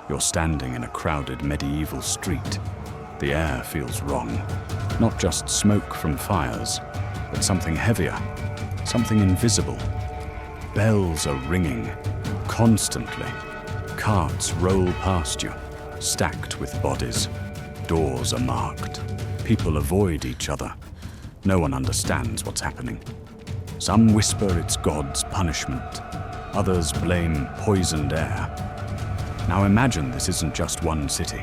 You're standing in a crowded medieval street. The air feels wrong. Not just smoke from fires, but something heavier, something invisible. Bells are ringing, constantly. Carts roll past you, stacked with bodies. Doors are marked. People avoid each other. No one understands what's happening. Some whisper it's God's punishment. Others blame poisoned air. Now imagine this isn't just one city.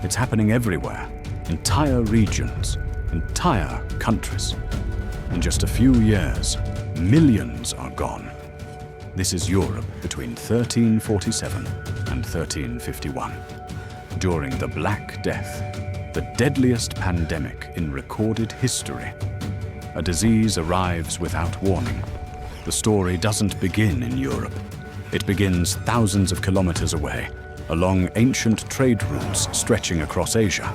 It's happening everywhere. Entire regions, entire countries. In just a few years, millions are gone. This is Europe between 1347 and 1351. During the Black Death, the deadliest pandemic in recorded history. A disease arrives without warning. The story doesn't begin in Europe. It begins thousands of kilometers away, along ancient trade routes stretching across Asia.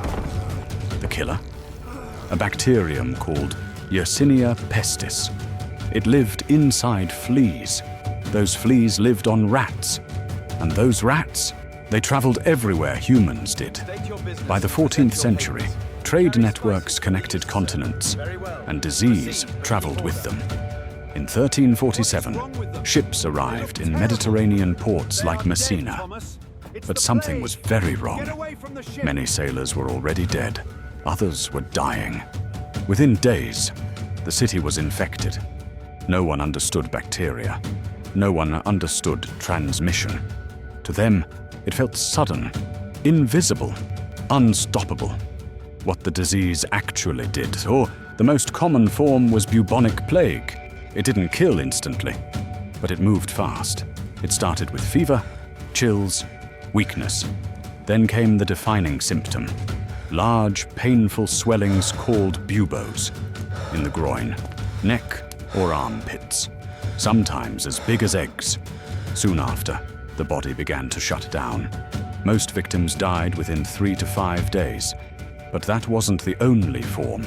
The killer? A bacterium called Yersinia pestis. It lived inside fleas. Those fleas lived on rats. And those rats, they traveled everywhere humans did. By the 14th century, trade networks connected continents, and disease traveled with them. In 1347, ships arrived in Mediterranean ports like Messina. But something was very wrong. Many sailors were already dead. Others were dying. Within days, the city was infected. No one understood bacteria. No one understood transmission. To them, it felt sudden, invisible, unstoppable. What the disease actually did, or the most common form, was bubonic plague. It didn't kill instantly, but it moved fast. It started with fever, chills, weakness. Then came the defining symptom. Large, painful swellings called buboes in the groin, neck, or armpits, sometimes as big as eggs. Soon after, the body began to shut down. Most victims died within 3 to 5 days, but that wasn't the only form.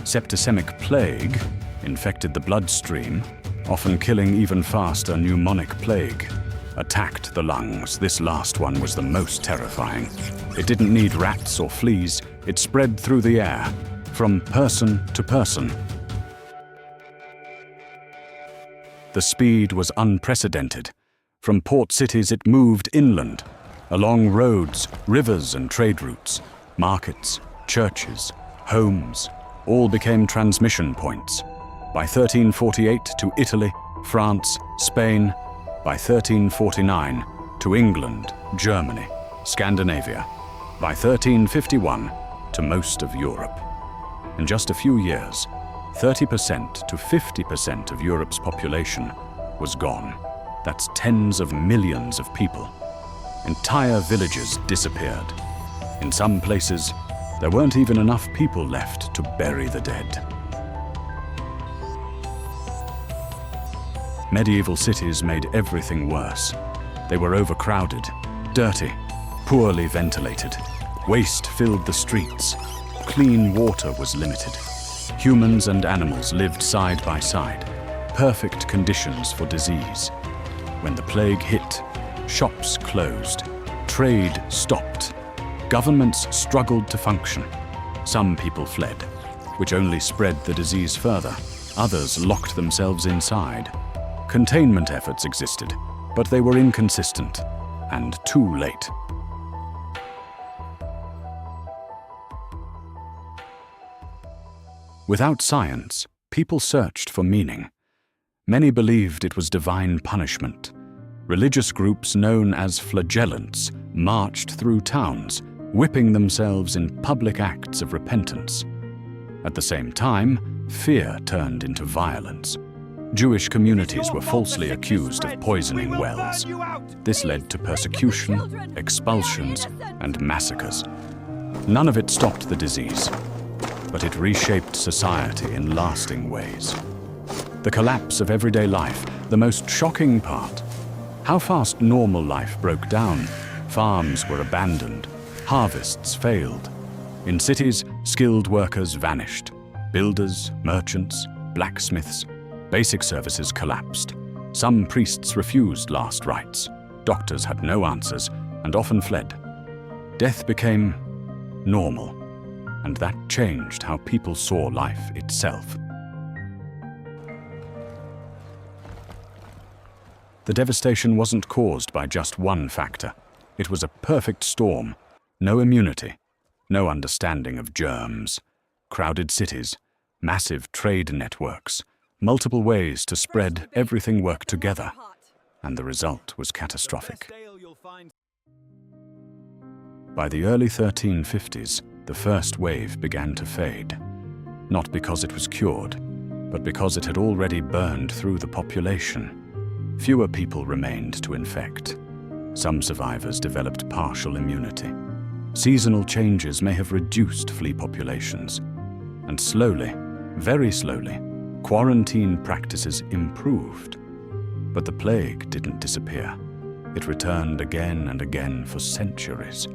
Septicemic plague infected the bloodstream, often killing even faster pneumonic plague. Attacked the lungs. This last one was the most terrifying. It didn't need rats or fleas. It spread through the air, from person to person. The speed was unprecedented. From port cities it moved inland, along roads, rivers and trade routes. Markets, churches, homes, all became transmission points. By 1348 to Italy, France, Spain. By 1349 to England, Germany, Scandinavia. By 1351 to most of Europe. In just a few years, 30% to 50% of Europe's population was gone. That's tens of millions of people. Entire villages disappeared. In some places, there weren't even enough people left to bury the dead. Medieval cities made everything worse. They were overcrowded, dirty, poorly ventilated. Waste filled the streets. Clean water was limited. Humans and animals lived side by side. Perfect conditions for disease. When the plague hit, shops closed. Trade stopped. Governments struggled to function. Some people fled, which only spread the disease further. Others locked themselves inside. Containment efforts existed, but they were inconsistent and too late. Without science, people searched for meaning. Many believed it was divine punishment. Religious groups known as flagellants marched through towns, whipping themselves in public acts of repentance. At the same time, fear turned into violence. Jewish communities were falsely accused of poisoning wells. This led to persecution, expulsions, and massacres. None of it stopped the disease, but it reshaped society in lasting ways. The collapse of everyday life, the most shocking part. How fast normal life broke down. Farms were abandoned. Harvests failed. In cities, skilled workers vanished. Builders, merchants, blacksmiths. Basic services collapsed. Some priests refused last rites. Doctors had no answers. and often fled. Death became normal, and that changed how people saw life itself. The devastation wasn't caused by just one factor. It was a perfect storm. No immunity, no understanding of germs, crowded cities, massive trade networks, multiple ways to spread everything worked together, and the result was catastrophic. By the early 1350s, the first wave began to fade, not because it was cured, but because it had already burned through the population. Fewer people remained to infect. Some survivors developed partial immunity. Seasonal changes may have reduced flea populations, and slowly, very slowly, quarantine practices improved. But the plague didn't disappear. It returned again and again for centuries.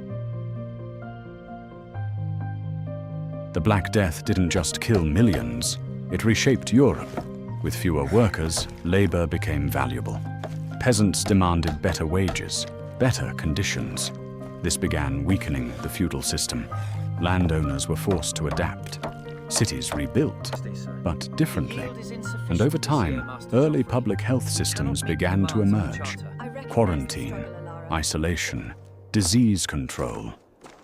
The Black Death didn't just kill millions, it reshaped Europe. With fewer workers, labor became valuable. Peasants demanded better wages, better conditions. This began weakening the feudal system. Landowners were forced to adapt. Cities rebuilt, but differently. And over time, early public health systems began to emerge. Quarantine, isolation, disease control,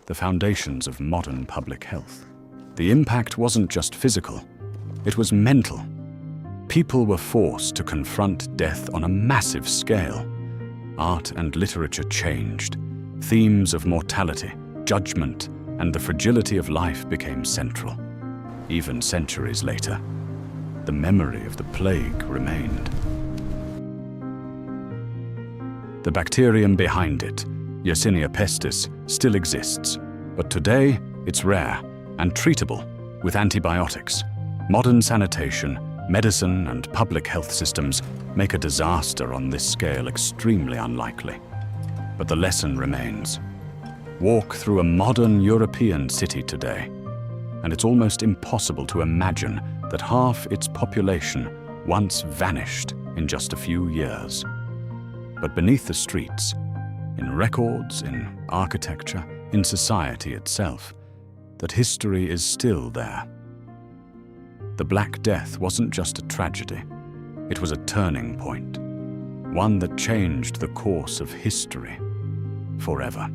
the foundations of modern public health. The impact wasn't just physical, it was mental. People were forced to confront death on a massive scale. Art and literature changed. Themes of mortality, judgment, and the fragility of life became central. Even centuries later, the memory of the plague remained. The bacterium behind it, Yersinia pestis, still exists, but today it's rare and treatable with antibiotics. Modern sanitation, medicine, and public health systems make a disaster on this scale extremely unlikely. But the lesson remains. Walk through a modern European city today, and it's almost impossible to imagine that half its population once vanished in just a few years. But beneath the streets, in records, in architecture, in society itself, that history is still there. The Black Death wasn't just a tragedy, it was a turning point, one that changed the course of history forever.